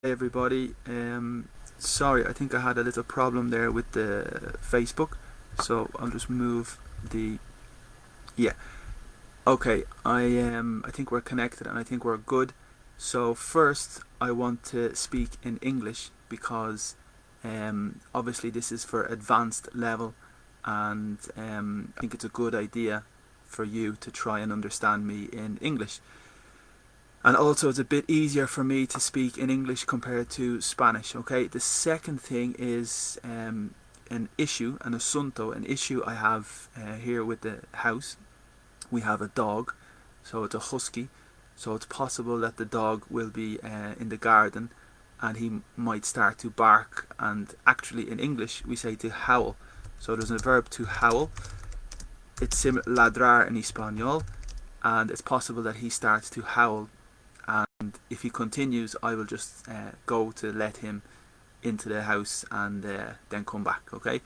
Hey everybody, sorry, I think I had a little problem there with the Facebook, so I'll just move the, yeah, okay, I think we're connected and I think we're good. So first I want to speak in English because obviously this is for advanced level, and I think it's a good idea for you to try and understand me in English. And also it's a bit easier for me to speak in English compared to Spanish. Okay, the second thing is an issue, an asunto, an issue I have here with the house. We have a dog, so it's a husky, so it's possible that the dog will be in the garden and he might start to bark, and actually in English we say to howl. So there's a verb to howl. It's similar ladrar in Espanol, and it's possible that he starts to howl, and if he continues I will just go to let him into the house and then come back. Okay,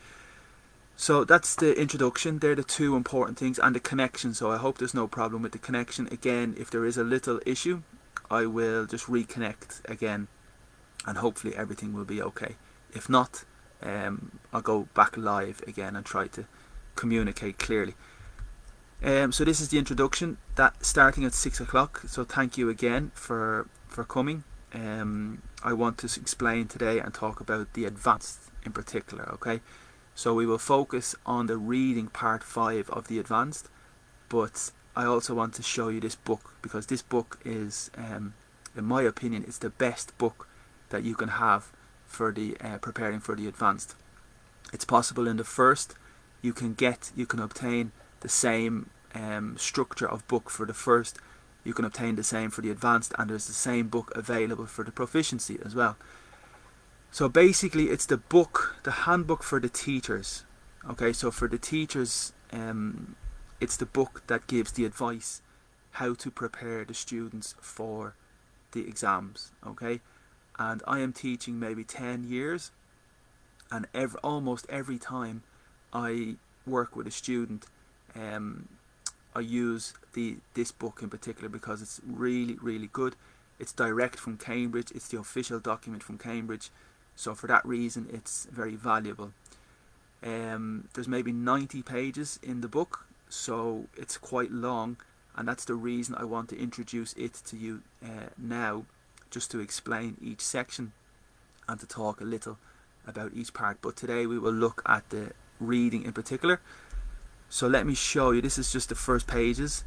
so that's the introduction. They're the two important things, and the connection, so I hope there's no problem with the connection. Again, if there is a little issue I will just reconnect again and hopefully everything will be okay. If not, I'll go back live again and try to communicate clearly. So this is the introduction, that starting at 6 o'clock. So thank you again for coming. I want to explain today and talk about the advanced in particular. Okay, so we will focus on the reading part 5 of the advanced, but I also want to show you this book because this book is, in my opinion, it's the best book that you can have for the preparing for the advanced. It's possible in the first you can obtain the same structure of book for the first, you can obtain the same for the advanced, and there's the same book available for the proficiency as well. So basically it's the book, the handbook for the teachers. Okay, so for the teachers, it's the book that gives the advice how to prepare the students for the exams. Okay, and I am teaching maybe 10 years, and almost every time I work with a student, I use this book in particular because it's really good. It's direct from Cambridge, it's the official document from Cambridge, so for that reason it's very valuable. There's maybe 90 pages in the book, so it's quite long, and that's the reason I want to introduce it to you now, just to explain each section and to talk a little about each part. But today we will look at the reading in particular. So let me show you. This is just the first pages,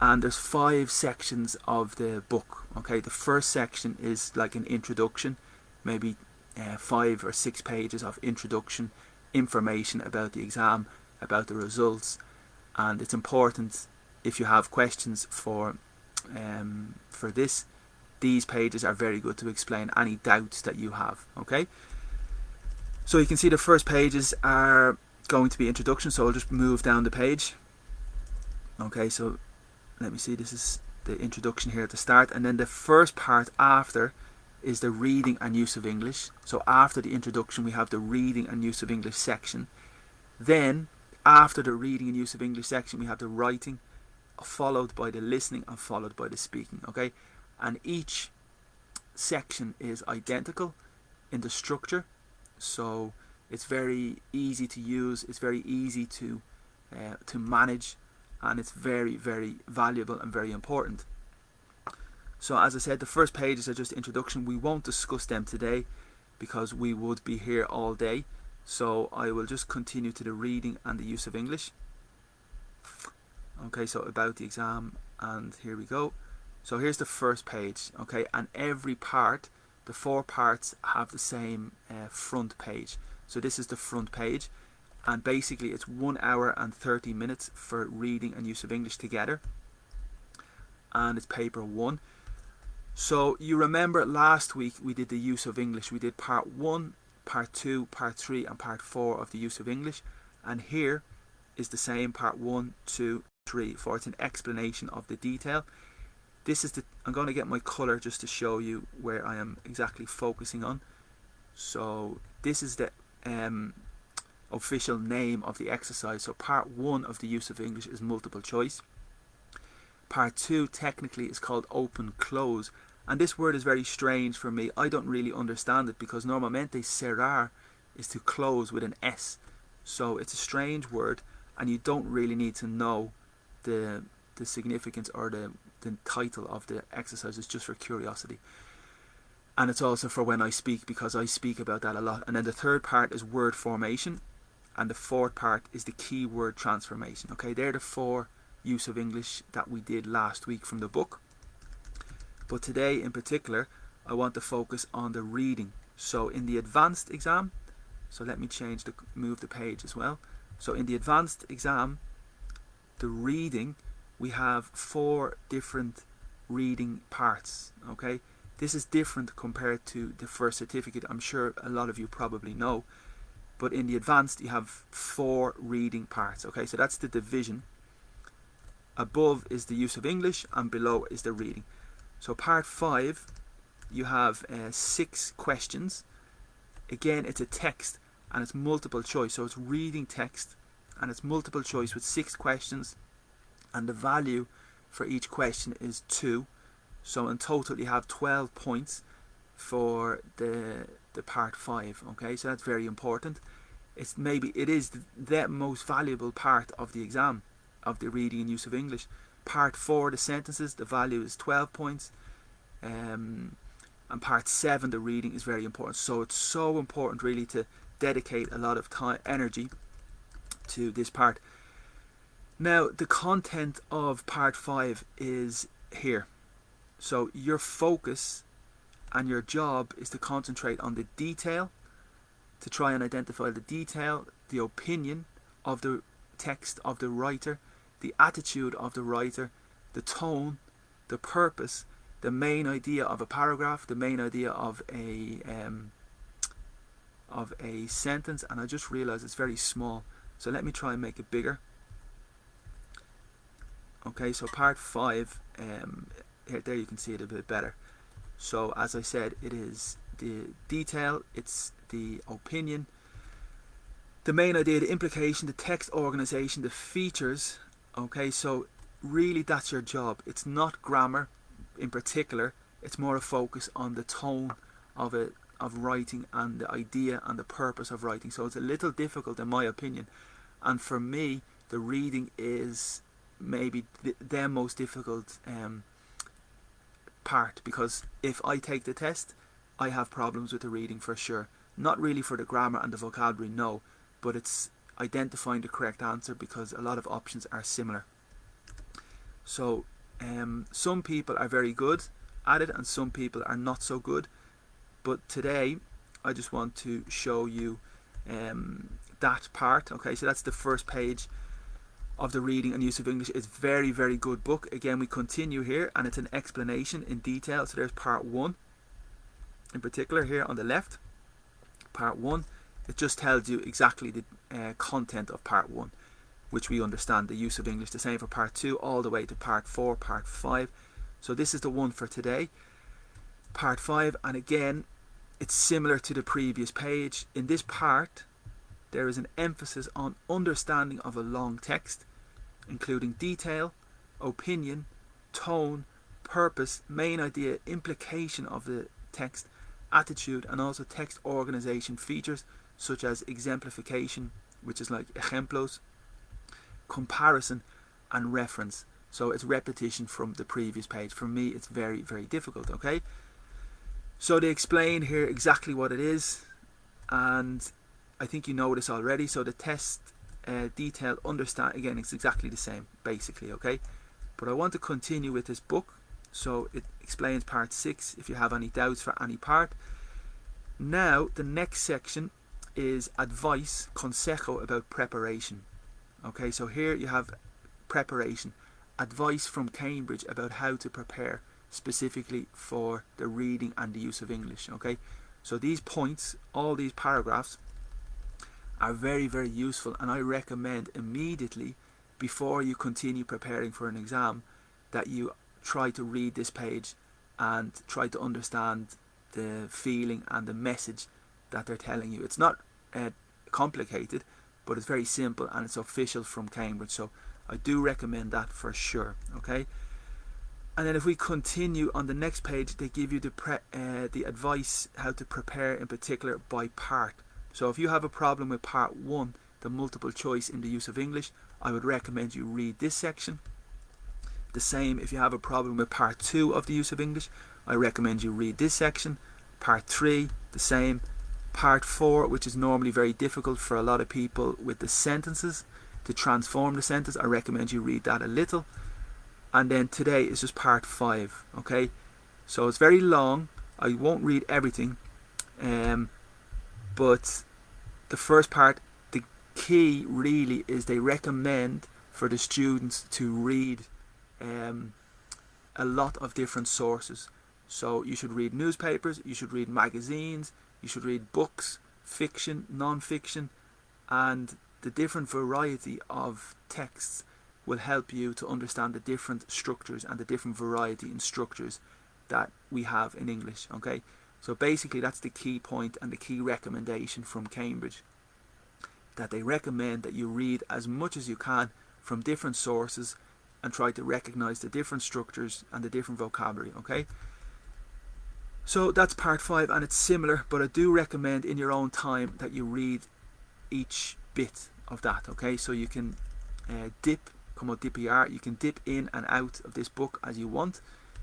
and there's 5 sections of the book. Okay, the first section is like an introduction, maybe 5 or 6 pages of introduction, information about the exam, about the results, and it's important if you have questions for this. These pages are very good to explain any doubts that you have. Okay, so you can see the first pages are going to be introduction, so I'll just move down the page. Okay, so let me see, this is the introduction here at the start, and then the first part after is the reading and use of English. So after the introduction we have the reading and use of English section. Then after the reading and use of English section we have the writing, followed by the listening, and followed by the speaking. Okay, and each section is identical in the structure, so it's very easy to use, it's very easy to manage, and it's very valuable and very important. So as I said, the first pages are just introduction. We won't discuss them today because we would be here all day, so I will just continue to the reading and the use of English. Okay, so about the exam, and here we go. So here's the first page. Okay, and every part, the 4 parts, have the same front page. So this is the front page, and basically it's 1 hour and 30 minutes for reading and use of English together, and it's paper 1. So you remember last week we did the use of English. We did part 1, part 2, part 3 and part 4 of the use of English, and here is the same part 1, 2, 3, 4. It's an explanation of the detail. This is I'm going to get my colour just to show you where I am exactly focusing on. So this is the official name of the exercise. So part 1 of the use of English is multiple choice. Part 2 technically is called open close, And this word is very strange for me. I don't really understand it because normalmente cerrar is to close with an S. So it's a strange word, and you don't really need to know the significance or the title of the exercise. It's just for curiosity. And it's also for when I speak, because I speak about that a lot. And then the third part is word formation, and the fourth part is the keyword transformation. Okay, they're the 4 use of English that we did last week from the book. But today in particular, I want to focus on the reading. So in the advanced exam, so let me move the page as well. So in the advanced exam, the reading, we have 4 different reading parts. Okay, this is different compared to the first certificate. I'm sure a lot of you probably know. But in the advanced, you have 4 reading parts. Okay, so that's the division. Above is the use of English, and below is the reading. So part 5, you have 6 questions. Again, it's a text and it's multiple choice. So it's reading text and it's multiple choice with 6 questions. And the value for each question is 2. So in total, you have 12 points for the part 5. Okay, so that's very important. It is the most valuable part of the exam, of the reading and use of English. Part 4, the sentences, the value is 12 points. And part 7, the reading, is very important. So it's so important really to dedicate a lot of time, energy to this part. Now, the content of part 5 is here. So your focus and your job is to concentrate on the detail, to try and identify the detail, the opinion of the text of the writer, the attitude of the writer, the tone, the purpose, the main idea of a paragraph, the main idea of a sentence. And I just realized it's very small, so let me try and make it bigger. Okay, so part 5, there you can see it a bit better. So as I said, it is the detail, it's the opinion, the main idea, the implication, the text organization, the features. Okay, so really that's your job. It's not grammar in particular, it's more a focus on the tone of writing and the idea and the purpose of writing. So it's a little difficult in my opinion, and for me the reading is maybe the most difficult part, because if I take the test I have problems with the reading for sure. Not really for the grammar and the vocabulary, no, but it's identifying the correct answer because a lot of options are similar. So some people are very good at it and some people are not so good, but today I just want to show you that part. Okay, so that's the first page of the reading and use of English. It's very, very good book. Again, we continue here and it's an explanation in detail. So there's part 1 in particular here on the left. Part 1, it just tells you exactly the content of part 1, which we understand, the use of English. The same for part 2 all the way to part 4, part 5. So this is the one for today, part 5, and again it's similar to the previous page. In this part there is an emphasis on understanding of a long text, including detail, opinion, tone, purpose, main idea, implication of the text, attitude, and also text organization features such as exemplification, which is like ejemplos, comparison, and reference. So it's repetition from the previous page. For me it's very, very difficult. Okay, so they explain here exactly what it is, and I think you know this already. So the test detail, understand, again it's exactly the same basically. Okay, but I want to continue with this book. So it explains part 6 if you have any doubts for any part. Now the next section is advice, consejo, about preparation. Okay, so here you have preparation, advice from Cambridge about how to prepare specifically for the reading and the use of English. Okay, so these points, all these paragraphs are very, very useful, and I recommend immediately before you continue preparing for an exam that you try to read this page and try to understand the feeling and the message that they're telling you. It's not complicated, but it's very simple and it's official from Cambridge, so I do recommend that for sure. Okay, And then if we continue on the next page, they give you the advice how to prepare in particular by part. So if you have a problem with part 1, the multiple choice in the use of English, I would recommend you read this section. The same if you have a problem with part 2 of the use of English, I recommend you read this section. Part 3, the same. Part 4, which is normally very difficult for a lot of people with the sentences, to transform the sentence, I recommend you read that a little. And then today is just part 5, okay? So it's very long, I won't read everything, but the first part, the key really is they recommend for the students to read a lot of different sources. So you should read newspapers, you should read magazines, you should read books, fiction, non-fiction, and the different variety of texts will help you to understand the different structures and the different variety in structures that we have in English, okay? So basically that's the key point and the key recommendation from Cambridge, that they recommend that you read as much as you can from different sources and try to recognize the different structures and the different vocabulary, okay? So that's part 5, and it's similar, but I do recommend in your own time that you read each bit of that, okay? So you can you can dip in and out of this book as you want.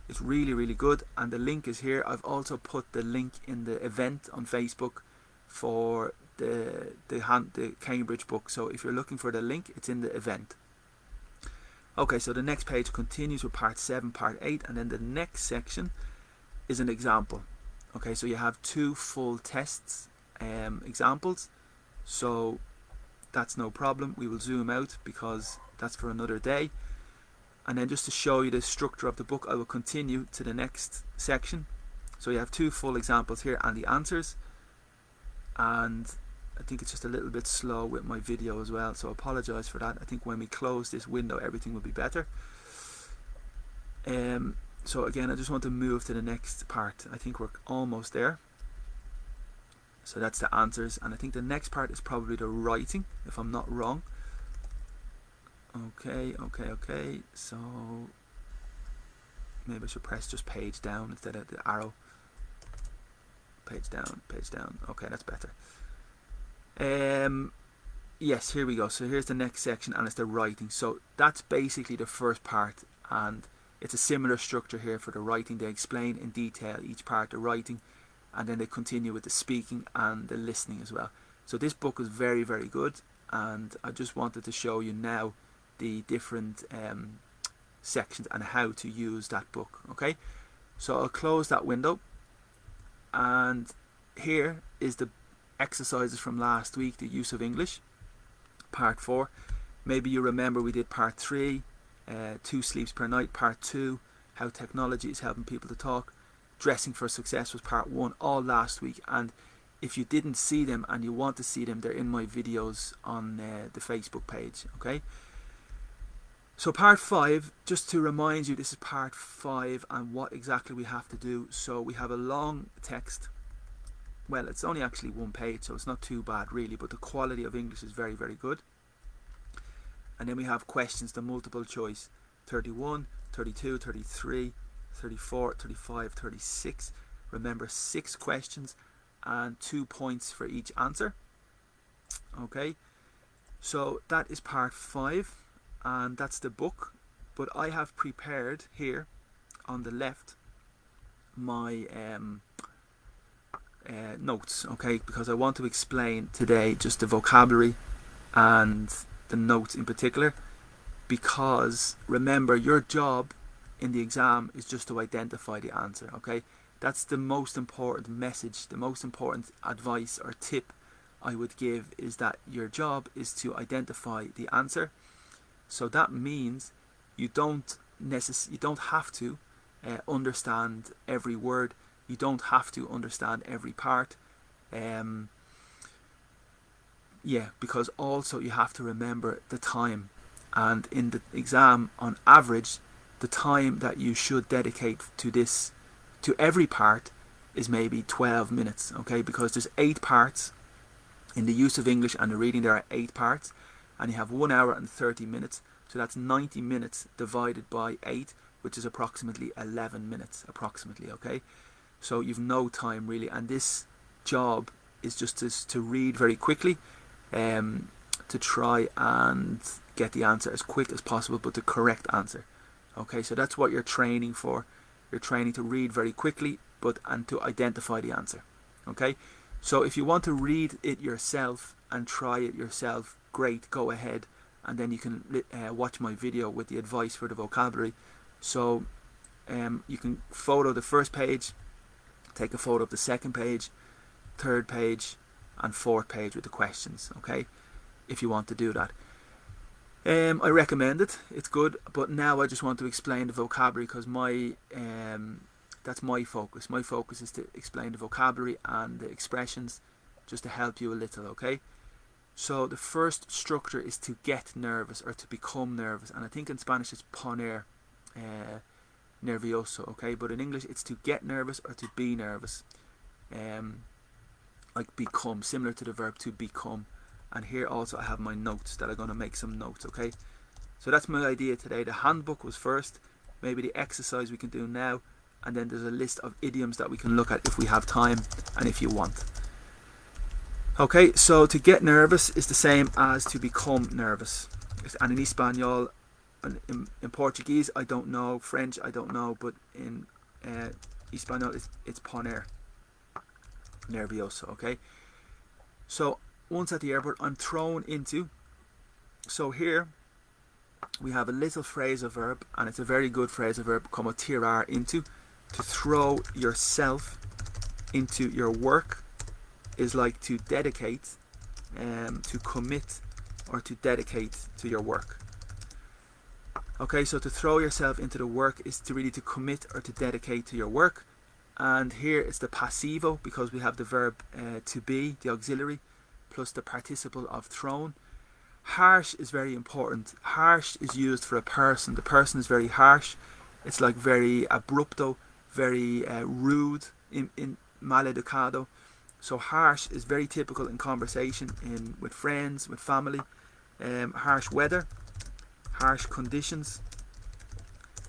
It's really, really good, and the link is here. I've also put the link in the event on Facebook for the Cambridge book, so if you're looking for the link, it's in the event. Okay, so the next page continues with part 7, part 8, and then the next section is an example. Okay, so you have 2 full tests, examples, so that's no problem. We will zoom out because that's for another day. And then just to show you the structure of the book, I will continue to the next section. So you have 2 full examples here and the answers, and I think it's just a little bit slow with my video as well, so I apologize for that. I think when we close this window everything will be better. So again, I just want to move to the next part. I think we're almost there. So that's the answers, and I think the next part is probably the writing, if I'm not wrong. Okay, so maybe I should press just page down instead of the arrow. Page down, okay, that's better. Yes, here we go. So here's the next section, and it's the writing. So that's basically the first part, and it's a similar structure here for the writing. They explain in detail each part, the writing, and then they continue with the speaking and the listening as well. So this book is very, very good, and I just wanted to show you now the different sections and how to use that book. Okay, so I'll close that window, and here is the exercises from last week, the use of English, part 4. Maybe you remember we did part 3, 2 sleeps per night, part 2, how technology is helping people to talk, dressing for success was part 1, all last week. And if you didn't see them and you want to see them, they're in my videos on the Facebook page. Okay, so part 5, just to remind you, this is part 5 and what exactly we have to do. So we have a long text. Well, it's only actually 1 page, so it's not too bad really, but the quality of English is very, very good. And then we have questions, the multiple choice, 31, 32, 33, 34, 35, 36. Remember, 6 questions and 2 points for each answer. Okay, so that is part 5, and that's the book. But I have prepared here on the left my notes, okay, because I want to explain today just the vocabulary and the notes in particular, because remember, your job in the exam is just to identify the answer. Okay, that's the most important message, the most important advice or tip I would give, is that your job is to identify the answer. So that means you don't have to understand every word, you don't have to understand every part, because also you have to remember the time, and in the exam on average the time that you should dedicate to every part is maybe 12 minutes, okay, because there's 8 parts in the use of English, and the reading there are 8 parts, and you have 1 hour and 30 minutes, so that's 90 minutes divided by 8, which is approximately 11 minutes, approximately, okay? So you've no time really, and this job is just to read very quickly, to try and get the answer as quick as possible, but the correct answer. Okay, so that's what you're training for. You're training to read very quickly, and to identify the answer. Okay, so if you want to read it yourself and try it yourself, great, go ahead, and then you can watch my video with the advice for the vocabulary. So you can photo the first page, take a photo of the second page, third page, and fourth page with the questions, okay, if you want to do that. I recommend it, it's good, but now I just want to explain the vocabulary, because that's my focus. My focus is to explain the vocabulary and the expressions, just to help you a little, okay? So the first structure is to get nervous, or to become nervous, and I think in Spanish it's poner nervioso, okay, but in English it's to get nervous or to be nervous, like become, similar to the verb to become. And here also I have my notes that I'm going to make some notes, okay? So that's my idea today. The handbook was first, maybe the exercise we can do now, and then there's a list of idioms that we can look at if we have time and if you want. Okay, so to get nervous is the same as to become nervous. And in Espanol, in Portuguese I don't know, French I don't know, but in Espanol it's poner nervioso, okay? So once at the airport, I'm thrown into, so here we have a little phrasal verb, and it's a very good phrasal verb, como tirar into. To throw yourself into your work is like to dedicate, to commit, or to dedicate to your work. Okay, so to throw yourself into the work is to really to commit or to dedicate to your work. And here it's the passivo, because we have the verb to be, the auxiliary, plus the participle of thrown. Harsh is very important. Harsh is used for a person. The person is very harsh. It's like very abrupto, very rude, in maleducado. So harsh is very typical in conversation, with friends, with family. Harsh weather, harsh conditions,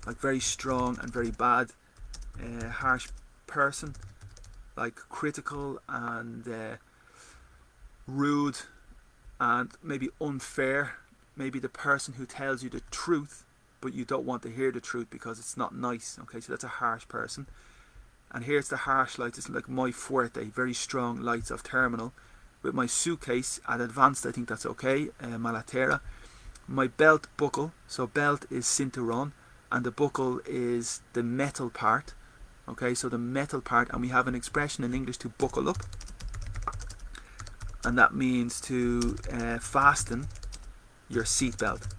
like very strong and very bad. Harsh person, like critical and rude and maybe unfair. Maybe the person who tells you the truth, but you don't want to hear the truth because it's not nice. Okay, so that's a harsh person. And here's the harsh lights. It's like my fuerte, very strong lights of terminal. With my suitcase at advanced, I think that's okay, malatera. My belt buckle, so belt is cinturón, and the buckle is the metal part. Okay, so the metal part, and we have an expression in English to buckle up, and that means to fasten your seatbelt.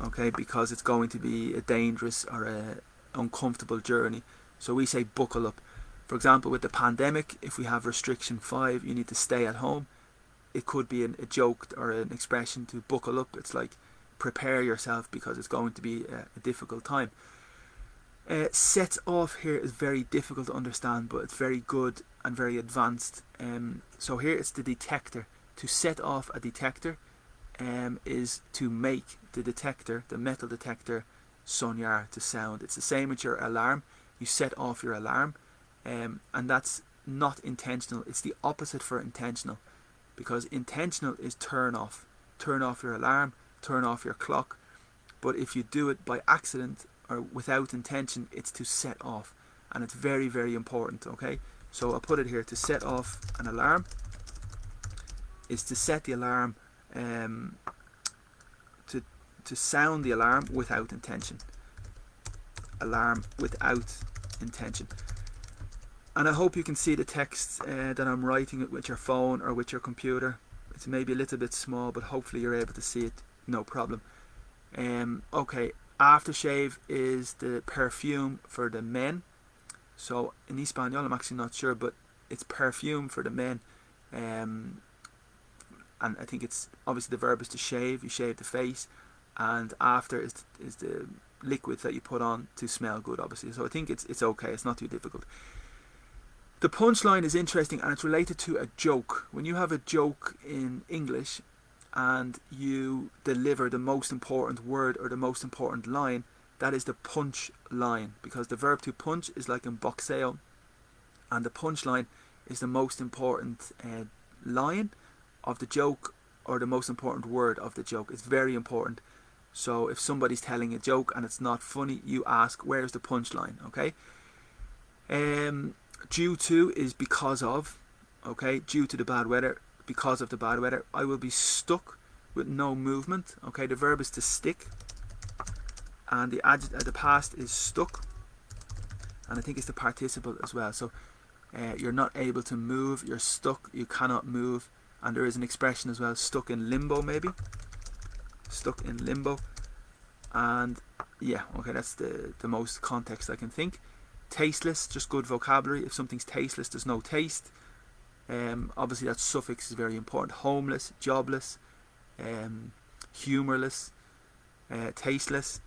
Okay, because it's going to be a dangerous or a uncomfortable journey. So we say buckle up. For example, with the pandemic, if we have restriction 5, you need to stay at home. It could be a joke or an expression to buckle up. It's like prepare yourself because it's going to be a difficult time. Sets off here is very difficult to understand, but it's very good and very advanced. So here it's the detector. To set off a detector is to make the detector, the metal detector, sonar, to sound. It's the same with your alarm. You set off your alarm, and that's not intentional. It's the opposite for intentional, because intentional is turn off your alarm, turn off your clock. But if you do it by accident or without intention, it's to set off, and it's very, very important. Okay, so I'll put it here. To set off an alarm is to set the alarm, to sound the alarm without intention. Alarm without intention. And I hope you can see the text that I'm writing with your phone or with your computer. It's maybe a little bit small, but hopefully you're able to see it, no problem. Okay, aftershave is the perfume for the men. So in Espanol, I'm actually not sure, but it's perfume for the men. And I think it's obviously the verb is to shave. You shave the face, and after is the liquid that you put on to smell good, obviously. So I think it's okay. It's not too difficult. The punchline is interesting, and it's related to a joke. When you have a joke in English and you deliver the most important word or the most important line, that is the punch line, because the verb to punch is like in boxeo, and the punch line is the most important line of the joke, or the most important word of the joke. It's very important. So if somebody's telling a joke and it's not funny, you ask, where's the punchline? Okay. Due to is because of. Okay. Due to the bad weather, because of the bad weather. I will be stuck with no movement. Okay. The verb is to stick, and the past is stuck, and I think it's the participle as well. So you're not able to move. You're stuck. You cannot move. And there is an expression as well, stuck in limbo, maybe. Stuck in limbo. And yeah, okay, that's the most context I can think. Tasteless, just good vocabulary. If something's tasteless, there's no taste. Obviously that suffix is very important. Homeless, jobless, humorless, tasteless.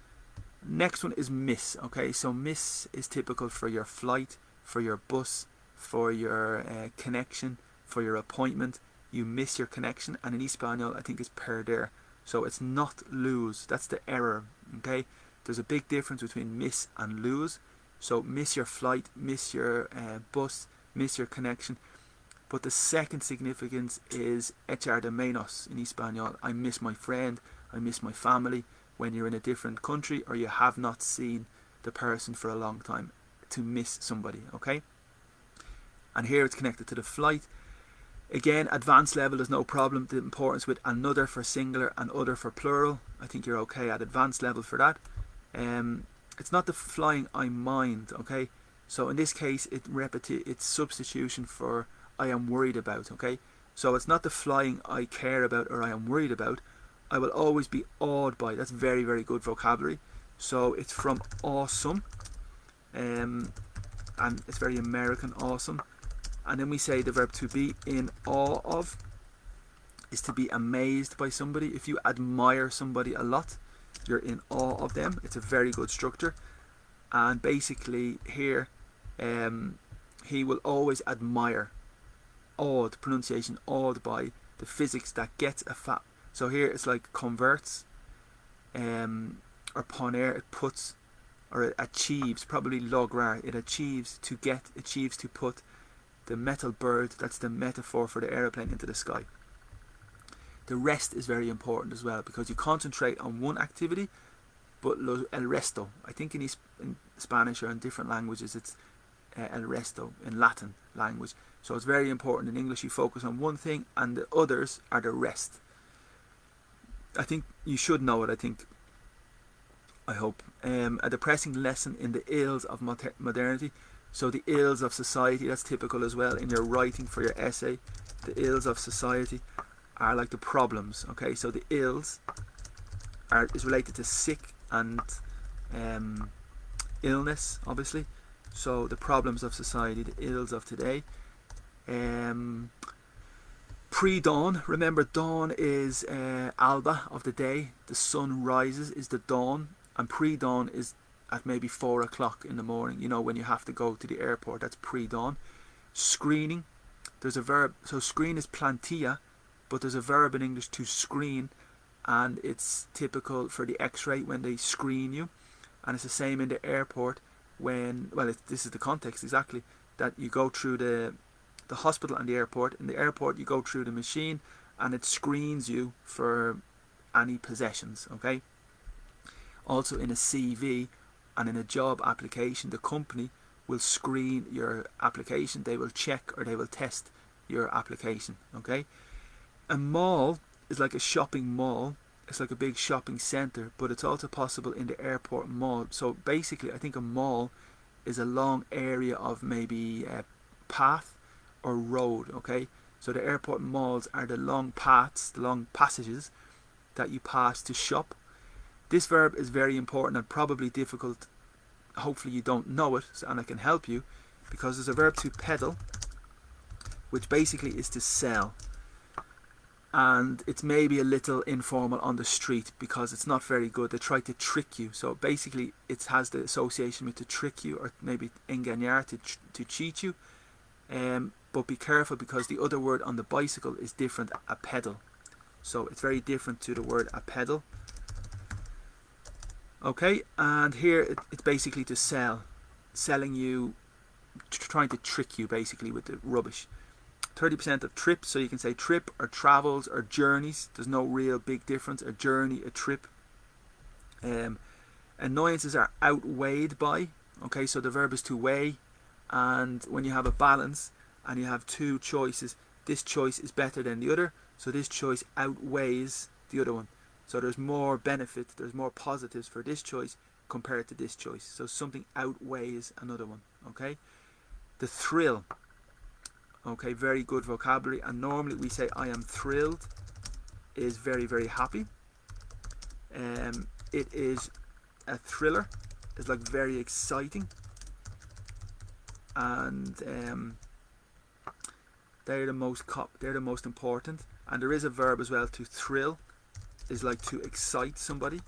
Next one is miss. Okay, so miss is typical for your flight, for your bus, for your connection, for your appointment. You miss your connection, and in Espanol I think it's perder. So it's not lose. That's the error. Okay, there's a big difference between miss and lose. So miss your flight, miss your bus, miss your connection. But the second significance is echar de menos in Espanol. I miss my friend, I miss my family. When you're in a different country or you have not seen the person for a long time, to miss somebody. Okay, and here it's connected to the flight. Again, advanced level is no problem. The importance with another for singular and other for plural. I think you're okay at advanced level for that. It's not the flying I mind, okay? So in this case, it's substitution for I am worried about, okay? So it's not the flying I care about or I am worried about. I will always be awed by. That's very, very good vocabulary. So it's from awesome. And it's very American, awesome. And then we say the verb to be in awe of is to be amazed by somebody. If you admire somebody a lot, you're in awe of them. It's a very good structure. And basically here, he will always admire. Awed, pronunciation, awed by the physics that gets a fat. So here it's like converts, or poner, it puts, or it achieves, probably lograr, it achieves to get, achieves to put the metal bird, that's the metaphor for the aeroplane, into the sky. The rest is very important as well, because you concentrate on one activity, but el resto, I think in Spanish or in different languages it's el resto, in Latin language. So it's very important. In English you focus on one thing and the others are the rest. I think you should know it, I hope. A depressing lesson in the ills of modernity. So the ills of society, that's typical as well in your writing for your essay. The ills of society are like the problems, okay? So the ills is related to sick and illness, obviously. So the problems of society, the ills of today. Pre-dawn, remember dawn is alba of the day. The sun rises is the dawn, and pre-dawn is at maybe 4 o'clock in the morning, you know, when you have to go to the airport. That's pre-dawn. Screening, there's a verb. So screen is plantilla, but there's a verb in English to screen, and it's typical for the x-ray when they screen you. And it's the same in the airport when, well, this is the context exactly, that you go through the hospital and the airport. In the airport you go through the machine and it screens you for any possessions, okay? Also in a CV and in a job application, the company will screen your application. They will check or they will test your application, okay? A mall is like a shopping mall. It's like a big shopping centre, but it's also possible in the airport mall. So basically I think a mall is a long area of maybe a path or road, okay? So the airport malls are the long paths, the long passages that you pass to shop. This verb is very important and probably difficult. Hopefully you don't know it, and I can help you, because there's a verb to peddle, which basically is to sell. And it's maybe a little informal on the street because it's not very good. They try to trick you. So basically it has the association with to trick you, or maybe engañar, to cheat you. But be careful, because the other word on the bicycle is different, a pedal. So it's very different to the word a pedal. Okay, and here it's basically to sell, selling you, trying to trick you basically with the rubbish. 30% of trips, so you can say trip or travels or journeys. There's no real big difference. A journey, a trip. Annoyances are outweighed by. Okay, so the verb is to weigh, and when you have a balance and you have two choices, this choice is better than the other, so this choice outweighs the other one. So there's more benefit, there's more positives for this choice compared to this choice. So something outweighs another one. Okay, the thrill. Okay, very good vocabulary, and normally we say I am thrilled is very, very happy. It is a thriller, is like very exciting, and they're the most important. And there is a verb as well, to thrill is like to excite somebody,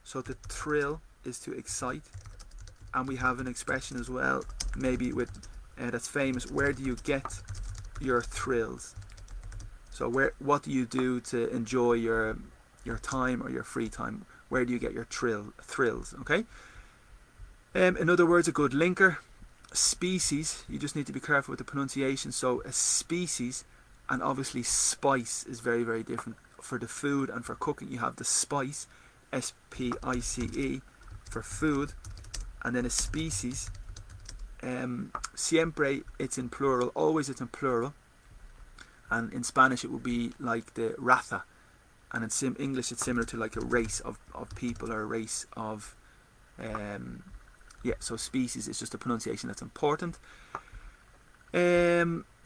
so to thrill is to excite. And we have an expression as well, maybe with that's famous, where do you get your thrills? So what do you do to enjoy your time or your free time? Where do you get your thrills? Okay. In other words, a good linker. Species, you just need to be careful with the pronunciation. So a species, and obviously spice is very, very different. For the food and for cooking, you have the spice, S-P-I-C-E, for food, and then a species, siempre, it's in plural, always it's in plural, and in Spanish it would be like the raza, and in English it's similar to like a race of people, or a race of so species is just a pronunciation that's important.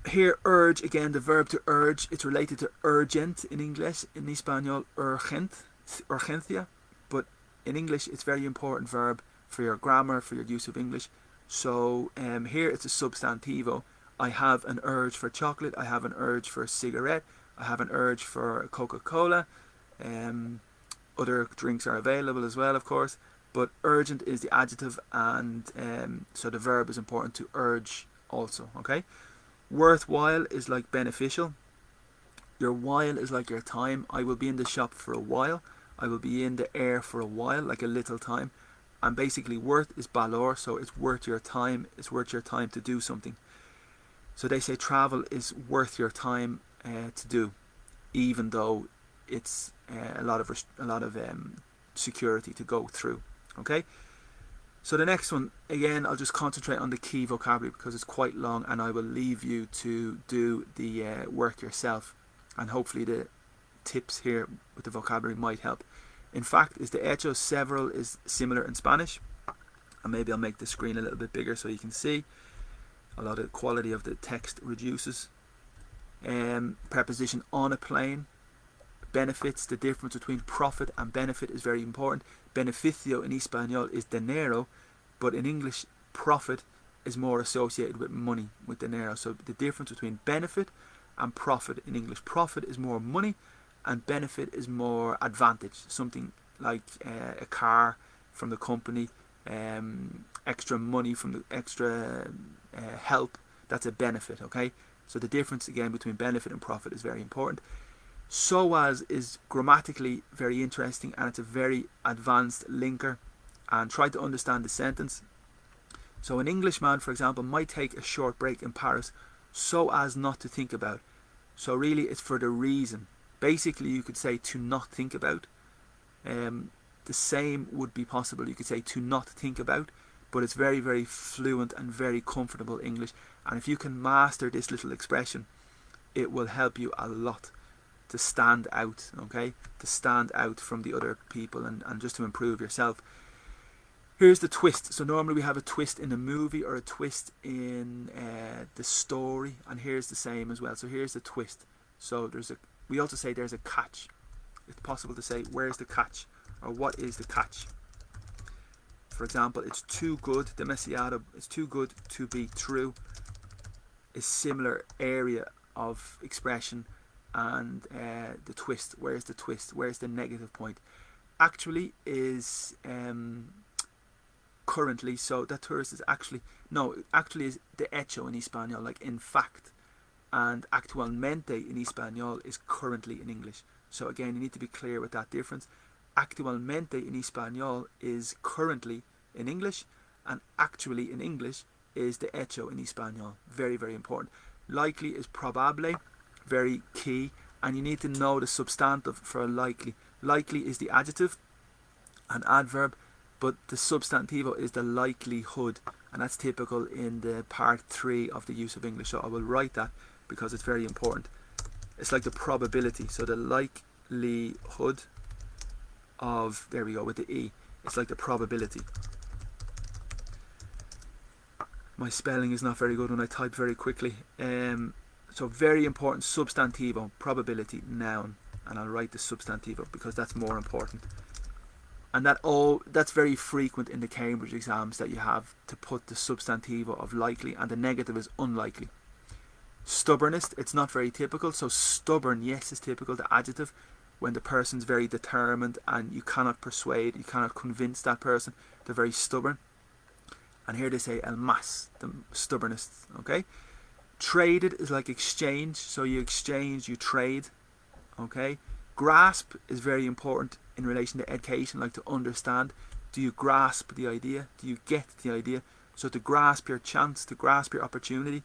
Here, urge, again, the verb to urge, it's related to urgent in English, in Espanol urgencia, but in English it's a very important verb for your grammar, for your use of English. So here it's a substantivo. I have an urge for chocolate, I have an urge for a cigarette, I have an urge for Coca-Cola. Other drinks are available as well, of course, but urgent is the adjective, and so the verb is important, to urge also. Okay, worthwhile is like beneficial. Your while is like your time. I will be in the shop for a while, I will be in the air for a while, like a little time. And basically worth is valor, so it's worth your time, it's worth your time to do something. So they say travel is worth your time to do, even though it's a lot of security to go through. Okay, so the next one, again, I'll just concentrate on the key vocabulary because it's quite long, and I will leave you to do the work yourself, and hopefully the tips here with the vocabulary might help. In fact, is the hecho, several is similar in Spanish, and maybe I'll make the screen a little bit bigger so you can see. A lot of the quality of the text reduces. Preposition on a plane. Benefits, the difference between profit and benefit is very important. Beneficio in Espanol is dinero, but in English profit is more associated with money, with dinero. So the difference between benefit and profit in English, profit is more money and benefit is more advantage, something like a car from the company, extra money from the extra help, that's a benefit. Okay, so the difference again between benefit and profit is very important. So as is grammatically very interesting, and it's a very advanced linker, and try to understand the sentence. So an Englishman, for example, might take a short break in Paris so as not to think about. So really it's for the reason. Basically you could say to not think about. The same would be possible, you could say to not think about, but it's very, very fluent and very comfortable English, and if you can master this little expression, it will help you a lot to stand out, okay? To stand out from the other people, and just to improve yourself. Here's the twist. So normally we have a twist in a movie or a twist in the story, and here's the same as well. So here's the twist. So we also say there's a catch. It's possible to say where's the catch, or what is the catch. For example, it's too good, demasiado, it's too good to be true, is similar area of expression. And the twist, where's the twist, where's the negative point? Actually is currently, so that tourist is actually is the hecho in Espanol, like in fact, and actualmente in Espanol is currently in English. So again, you need to be clear with that difference. actualmente en español is currently in English, and actually in English is de hecho in español. Very, very important. Likely is probable, very key, and you need to know the substantive for likely. Likely is the adjective, an adverb, but the substantivo is the likelihood, and that's typical in the part 3 of the use of English. So I will write that because it's very important. It's like the probability, so the likelihood of, there we go with the E, it's like the probability. My spelling is not very good when I type very quickly. So very important, substantivo, probability, noun, and I'll write the substantivo because that's more important. And that's very frequent in the Cambridge exams, that you have to put the substantivo of likely, and the negative is unlikely. Stubbornness, it's not very typical, so stubborn, yes, is typical, the adjective, when the person's very determined and you cannot persuade, you cannot convince that person, they're very stubborn. And here they say el más, the stubbornest, okay? Traded is like exchange, so you exchange, you trade, okay? Grasp is very important in relation to education, like to understand. Do you grasp the idea? Do you get the idea? So to grasp your chance, to grasp your opportunity,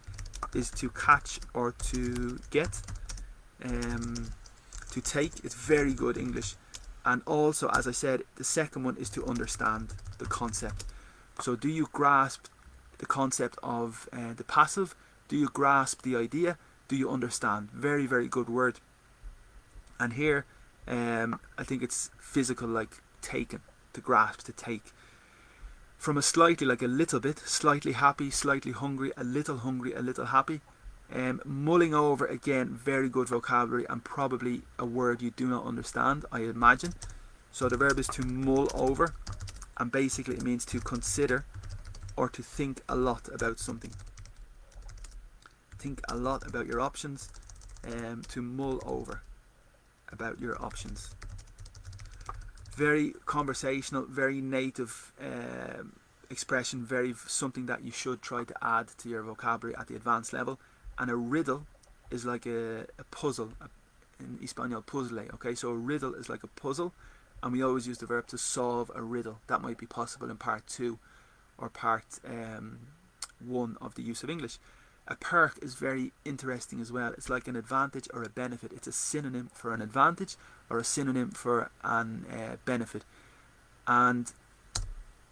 is to catch or to get. To take, it's very good English. And also, as I said, the second one is to understand the concept. So do you grasp the concept of the passive? Do you grasp the idea? Do you understand? Very, very good word. And here, I think it's physical, like taken, to grasp, to take. From a slightly, like a little bit, slightly happy, slightly hungry, a little happy. Mulling over, again, very good vocabulary, and probably a word you do not understand, I imagine. So the verb is to mull over, and basically it means to consider or to think a lot about something. Think a lot about your options, to mull over about your options. Very conversational, very native expression, very something that you should try to add to your vocabulary at the advanced level. And a riddle is like a puzzle, in Espanol, puzzle, okay? So a riddle is like a puzzle, and we always use the verb to solve a riddle. That might be possible in part 2 or part 1 of the use of English. A perk is very interesting as well. It's like an advantage or a benefit. It's a synonym for an advantage or a synonym for an benefit. And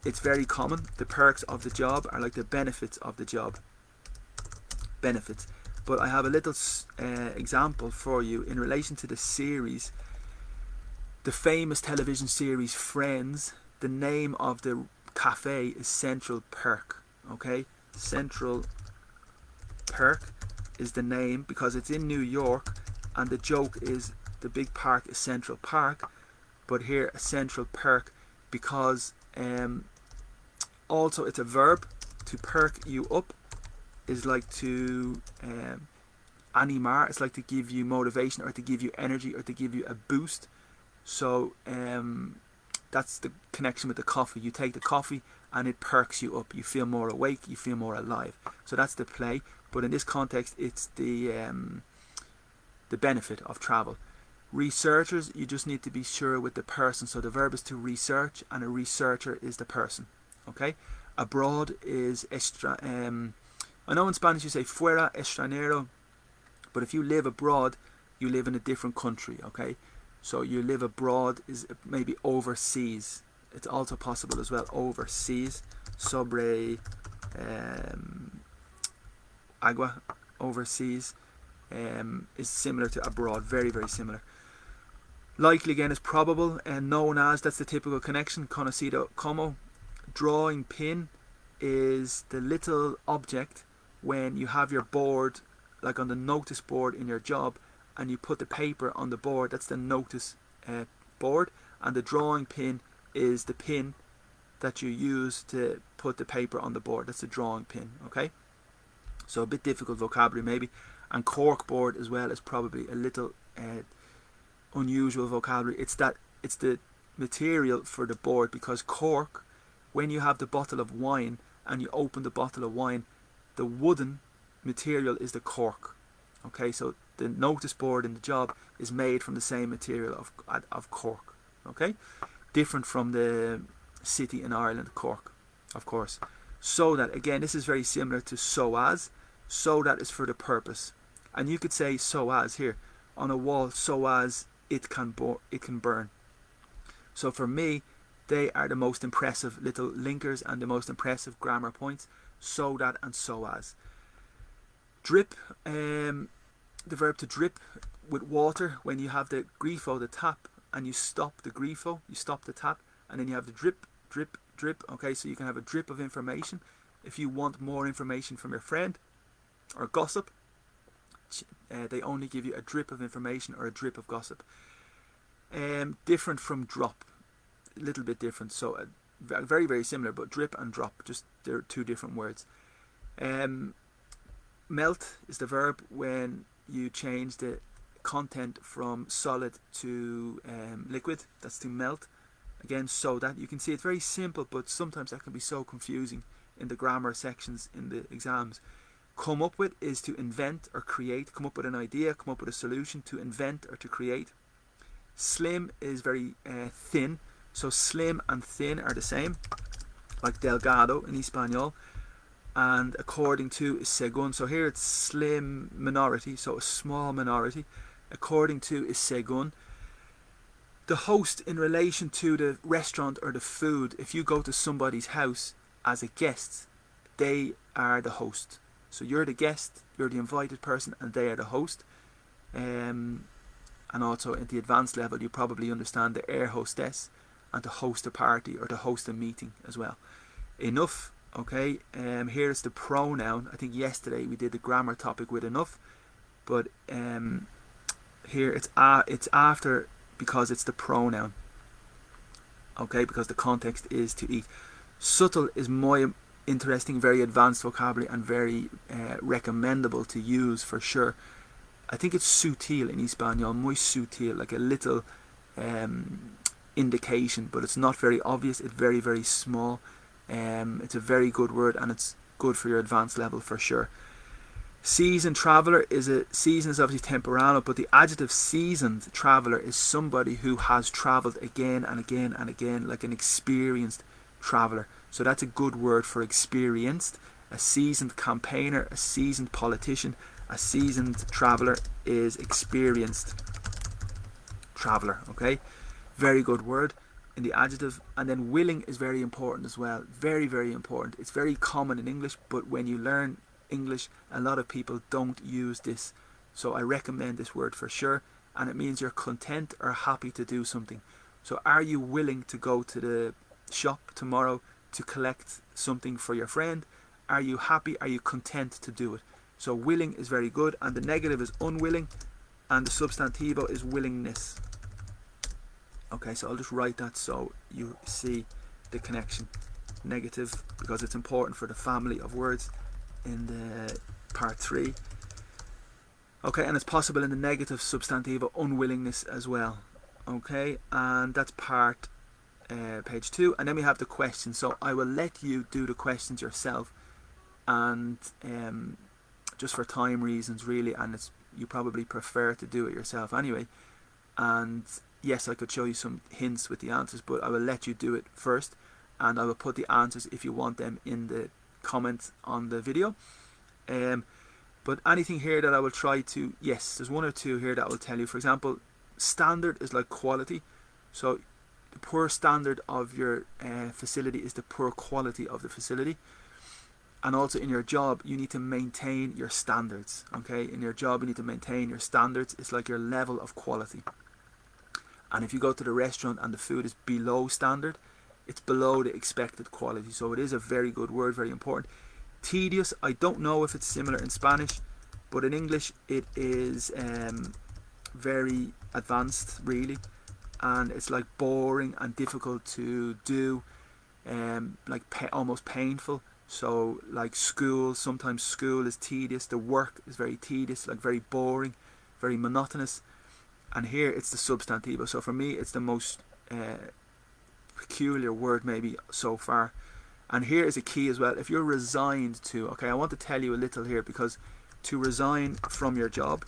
it's very common. The perks of the job are like the benefits of the job. Benefits. But I have a little example for you in relation to the series. The famous television series Friends, the name of the cafe is Central Perk. Okay? Central Perk is the name because it's in New York, and the joke is the big park is Central Park, but here a Central Perk because also it's a verb. To perk you up is like to animar, it's like to give you motivation or to give you energy or to give you a boost. So that's the connection with the coffee. You take the coffee and it perks you up. You feel more awake, you feel more alive. So that's the play. But in this context, it's the benefit of travel. Researchers, you just need to be sure with the person. So the verb is to research, and a researcher is the person. Okay. Abroad is I know in Spanish you say fuera extranjero, but if you live abroad, you live in a different country. Okay. So you live abroad is maybe overseas. It's also possible as well, overseas. Sobre agua, overseas, is similar to abroad, very, very similar. Likely again is probable, and known as, that's the typical connection, conocido como. Drawing pin is the little object when you have your board, like on the notice board in your job, and you put the paper on the board. That's the notice board, and the drawing pin is the pin that you use to put the paper on the board. That's the drawing pin. Okay, so a bit difficult vocabulary maybe. And cork board as well is probably a little unusual vocabulary. It's the material for the board, because cork, when you have the bottle of wine and you open the bottle of wine, the wooden material is the cork. Okay, so the notice board in the job is made from the same material of cork. Okay, different from the city in Ireland, Cork, of course. So that, again, this is very similar to so as. So that is for the purpose. And you could say so as here on a wall, so as it can burn. So for me, they are the most impressive little linkers and the most impressive grammar points. So that and so as. Drip, the verb to drip with water, when you have the grifo, the tap, and you stop the grifo, you stop the tap, and then you have the drip, drip, drip. Okay, so you can have a drip of information. If you want more information from your friend or gossip, they only give you a drip of information or a drip of gossip. Different from drop, a little bit different. So very, very similar, but drip and drop, just they're two different words. Melt is the verb when you change the content from solid to liquid. That's to melt. Again, so that you can see it's very simple, but sometimes that can be so confusing in the grammar sections in the exams. Come up with is to invent or create. Come up with an idea, come up with a solution, to invent or to create. Slim is very thin. So slim and thin are the same, like delgado in Espanol. And according to is según. So here it's slim minority, so a small minority. According to is según. The host in relation to the restaurant or the food, if you go to somebody's house as a guest, they are the host. So you're the guest, you're the invited person, and they are the host. And also at the advanced level, you probably understand the air hostess and to host a party or to host a meeting as well. Enough, okay. Here's the pronoun. I think yesterday we did the grammar topic with enough, but here it's after because it's the pronoun. Okay, because the context is to eat. Subtle is more interesting, very advanced vocabulary, and very recommendable to use for sure. I think it's sutil in Espanol, muy sutil, like a little indication, but it's not very obvious. It's very, very small. It's a very good word, and it's good for your advanced level for sure. Seasoned traveller season is obviously temporal, but the adjective seasoned traveller is somebody who has travelled again and again and again, like an experienced traveller. So that's a good word for experienced. A seasoned campaigner, a seasoned politician, a seasoned traveller is experienced traveller. Okay, very good word in the adjective. And then willing is very important as well. Very, very important. It's very common in English, but when you learn English, a lot of people don't use this. So I recommend this word for sure. And it means you're content or happy to do something. So are you willing to go to the shop tomorrow to collect something for your friend? Are you happy? Are you content to do it? So willing is very good, and the negative is unwilling, and the substantivo is willingness. Okay, so I'll just write that so you see the connection. Negative, because it's important for the family of words in the part 3. Okay, and it's possible in the negative substantivo unwillingness as well. Okay, and that's part page 2, and then we have the questions. So I will let you do the questions yourself, and just for time reasons really, and you probably prefer to do it yourself anyway. And yes, I could show you some hints with the answers, but I will let you do it first, and I will put the answers if you want them in the comments on the video. But anything here that I will try to, yes, there's one or two here that I will tell you. For example, standard is like quality. So the poor standard of your facility is the poor quality of the facility. And also in your job, you need to maintain your standards. Okay, in your job, you need to maintain your standards. It's like your level of quality. And if you go to the restaurant and the food is below standard, it's below the expected quality. So it is a very good word, very important. Tedious, I don't know if it's similar in Spanish, but in English it is very advanced really, and it's like boring and difficult to do, like almost painful. So like school, sometimes school is tedious, the work is very tedious, like very boring, very monotonous. And here it's the substantivo. So for me it's the most peculiar word maybe so far. And here is a key as well. If you're resigned to, okay, I want to tell you a little here, because to resign from your job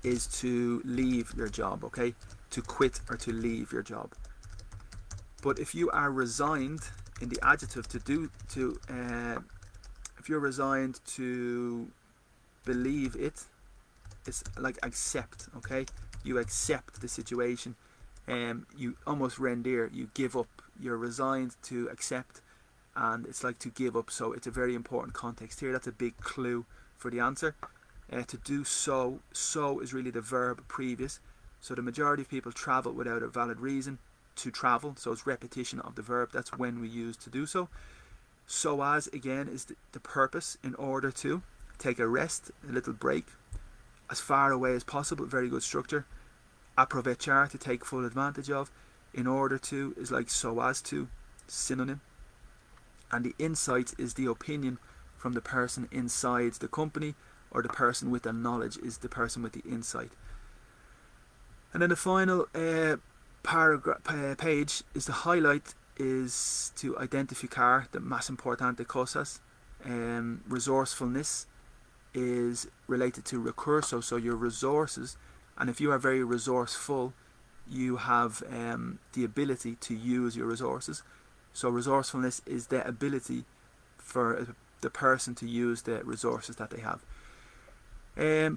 is to leave your job, okay? To quit or to leave your job. But if you are resigned in the adjective if you're resigned to believe it, it's like accept. Okay, you accept the situation, you almost render, you give up. You're resigned to accept, and it's like to give up. So it's a very important context here. That's a big clue for the answer. To do so is really the verb previous. So the majority of people travel without a valid reason to travel. So it's repetition of the verb. That's when we use to do so. So as, again, is the purpose, in order to take a rest, a little break, as far away as possible. Very good structure. Aprovechar, to take full advantage of. In order to is like so as to, synonym. And the insight is the opinion from the person inside the company, or the person with the knowledge is the person with the insight. And then the final page is the highlight, is to identificar the más importante cosas. Resourcefulness is related to recurso, so your resources. And if you are very resourceful, you have the ability to use your resources. So resourcefulness is the ability for the person to use the resources that they have.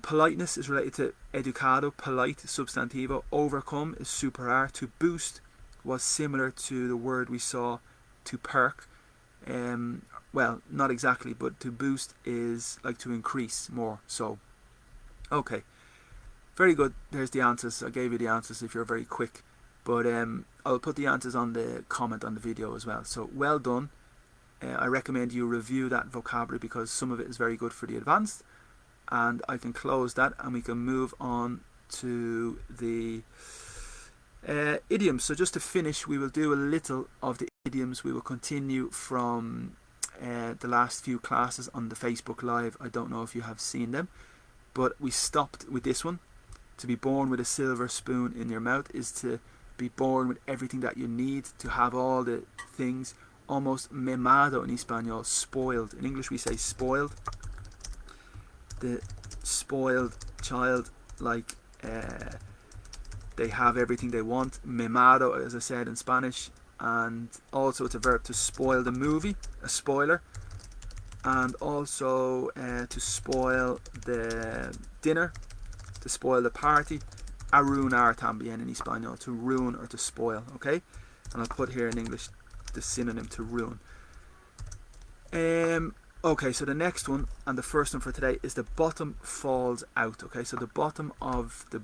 Politeness is related to educado, polite, substantivo. Overcome is superar. To boost was similar to the word we saw, to perk. Well, not exactly, but to boost is like to increase more. So, okay, very good. There's the answers. I gave you the answers if you're very quick, but I'll put the answers on the comment on the video as well. So well done. I recommend you review that vocabulary because some of it is very good for the advanced. And I can close that and we can move on to the idioms. So just to finish, we will do a little of the idioms. We will continue from the last few classes on the Facebook Live. I don't know if you have seen them, but we stopped with this one. To be born with a silver spoon in your mouth is to be born with everything that you need, to have all the things. Almost mimado in Espanol, spoiled. In English we say spoiled. The spoiled child, like they have everything they want. Mimado, as I said in Spanish. And also it's a verb to spoil the movie, a spoiler. And also to spoil the dinner, to spoil the party. Arruinar también in Espanol, to ruin or to spoil. Okay, and I'll put here in English the synonym to ruin. Okay, so the next one and the first one for today is the bottom falls out. Okay, so the bottom of the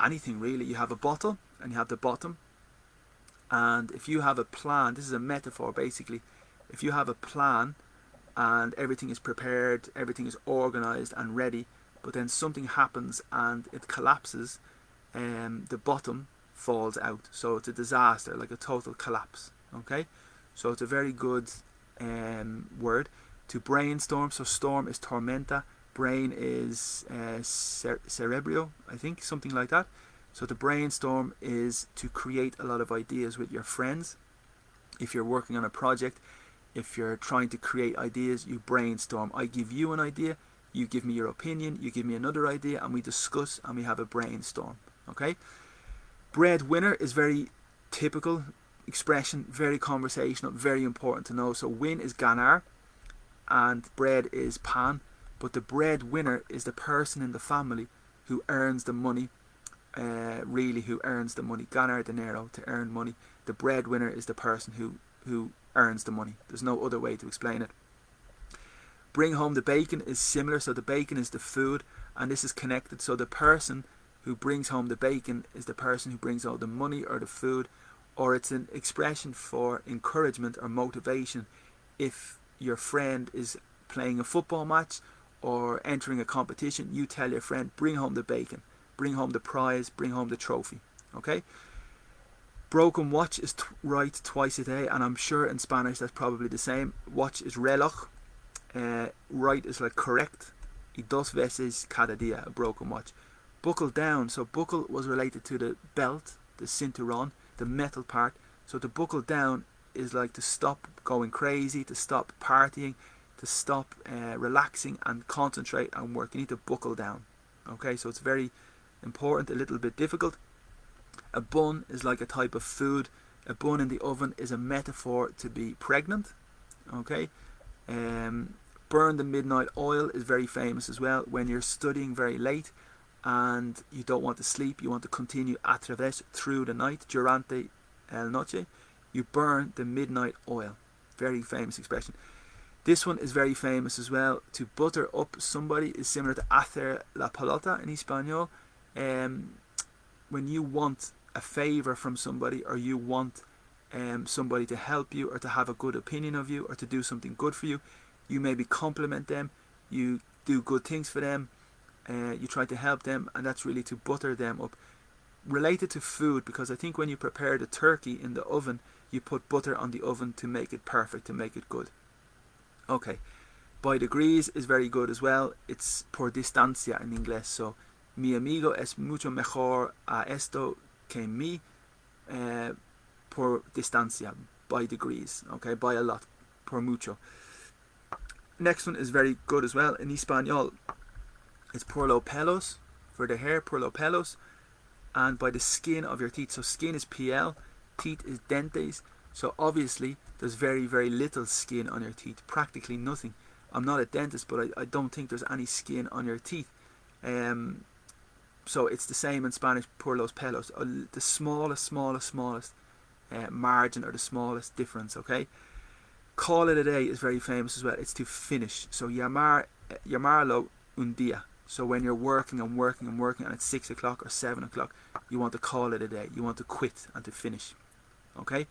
anything really. You have a bottle and you have the bottom. And if you have a plan, this is a metaphor basically. If you have a plan and everything is prepared, everything is organized and ready, but then something happens and it collapses, the bottom falls out. So it's a disaster, like a total collapse. Okay, so it's a very good word. To brainstorm, so storm is tormenta, brain is cerebro, I think, something like that. So to brainstorm is to create a lot of ideas with your friends. If you're working on a project, if you're trying to create ideas, you brainstorm. I give you an idea, you give me your opinion, you give me another idea, and we discuss and we have a brainstorm. Okay, breadwinner is very typical expression, very conversational, very important to know. So win is ganar and bread is pan, but the breadwinner is the person in the family who earns the money, really who earns the money. Ganar dinero, to earn money. The breadwinner is the person who earns the money. There's no other way to explain it. Bring home the bacon is similar, so the bacon is the food and this is connected. So the person who brings home the bacon is the person who brings out the money or the food, or it's an expression for encouragement or motivation. If your friend is playing a football match or entering a competition, you tell your friend, bring home the bacon, bring home the prize, bring home the trophy. Okay, broken watch is right twice a day, and I'm sure in Spanish that's probably the same. Watch is reloj, right is like correct, y dos veces cada día, a broken watch. Buckle down, so buckle was related to the belt, the cinturón, the metal part. So to buckle down is like to stop going crazy, to stop partying, to stop relaxing and concentrate and work. You need to buckle down. Okay, so it's very important, a little bit difficult. A bun is like a type of food, A bun in the oven is a metaphor to be pregnant. Okay. Burn the midnight oil is very famous as well. When you're studying very late and you don't want to sleep, you want to continue a través, through the night, durante el noche, you burn the midnight oil. Very famous expression. This one is very famous as well. To butter up somebody is similar to hacer la pelota in Espanol. When you want a favor from somebody, or you want somebody to help you, or to have a good opinion of you, or to do something good for you, you maybe compliment them, you do good things for them, you try to help them, and that's really to butter them up. Related to food, because I think when you prepare the turkey in the oven, you put butter on the oven to make it perfect, to make it good. Okay, by degrees is very good as well. It's por distancia in inglés. So, mi amigo es mucho mejor a esto que mí, por distancia, by degrees. Okay, by a lot, por mucho. Next one is very good as well. In Espanol, it's por los pelos, for the hair, por los pelos, and by the skin of your teeth. So skin is piel, teeth is dentes. So obviously there's very, very little skin on your teeth, practically nothing. I'm not a dentist, but I don't think there's any skin on your teeth. So it's the same in Spanish, por los pelos, the smallest margin, or the smallest difference. Call it a day is very famous as well. It's to finish. So llamarlo un día. So when you're working and it's 6 o'clock or 7 o'clock, you want to call it a day. You want to quit and to finish. Okay?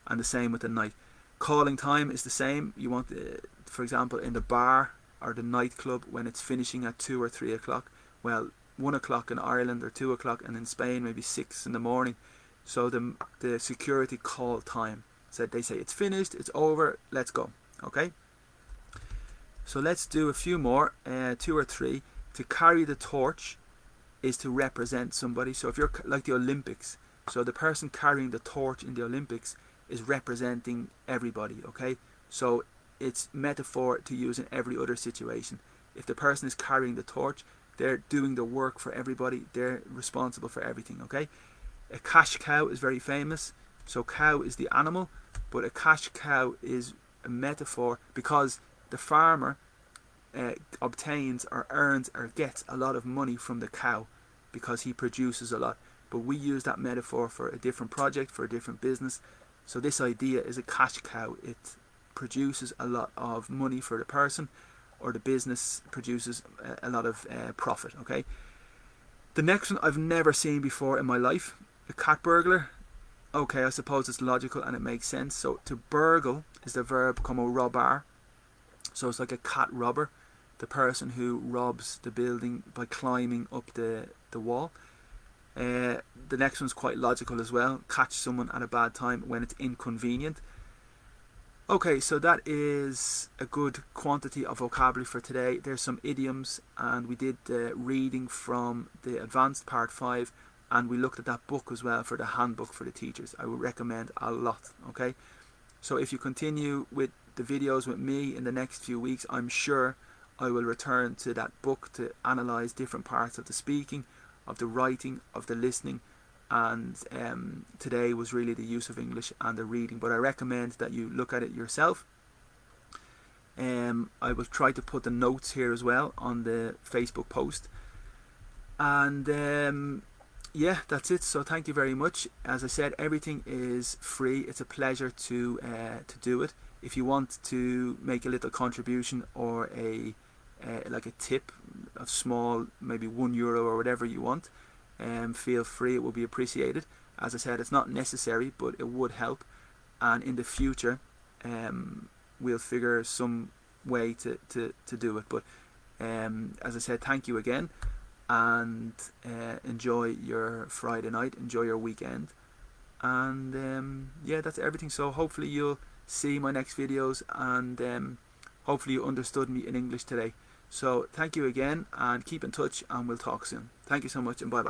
And the same with the night. Calling time is the same. You want, for example, in the bar or the nightclub, when it's finishing at 2 or 3 o'clock. Well, 1 o'clock in Ireland, or 2 o'clock, and in Spain maybe 6 in the morning. So the security call time. So they say it's finished, it's over, let's go. Okay? So let's do a few more, 2 or 3. To carry the torch is to represent somebody. So if you're like the Olympics, so the person carrying the torch in the Olympics is representing everybody. Okay? So it's metaphor to use in every other situation. If the person is carrying the torch, they're doing the work for everybody. They're responsible for everything. Okay? A cash cow is very famous. So cow is the animal, but a cash cow is a metaphor because the farmer obtains or earns or gets a lot of money from the cow because he produces a lot. But we use that metaphor for a different project, for a different business. So this idea is a cash cow. It produces a lot of money for the person, or the business produces a lot of profit. Okay. The next one I've never seen before in my life. A cat burglar. Okay, I suppose it's logical and it makes sense. So to burgle is the verb como robar. So it's like a cat robber, the person who robs the building by climbing up the wall. The next one's quite logical as well. Catch someone at a bad time, when it's inconvenient. Okay, so that is a good quantity of vocabulary for today. There's some idioms, and we did the reading from the advanced part 5, and we looked at that book as well for the handbook for the teachers. I would recommend a lot. Okay, so if you continue with the videos with me in the next few weeks, I'm sure I will return to that book to analyze different parts of the speaking, of the writing, of the listening, and today was really the use of English and the reading, but I recommend that you look at it yourself. I will try to put the notes here as well on the Facebook post, and yeah, that's it. So thank you very much. As I said, everything is free. It's a pleasure to do it. If you want to make a little contribution, or like a tip of small, maybe €1 or whatever you want, feel free. It will be appreciated. As I said, it's not necessary, but it would help. And in the future, we'll figure some way to do it. But as I said, thank you again. And enjoy your Friday night, enjoy your weekend, and yeah, that's everything. So hopefully you'll see my next videos, and hopefully you understood me in English today. So thank you again, and keep in touch, and we'll talk soon. Thank you so much, and bye bye.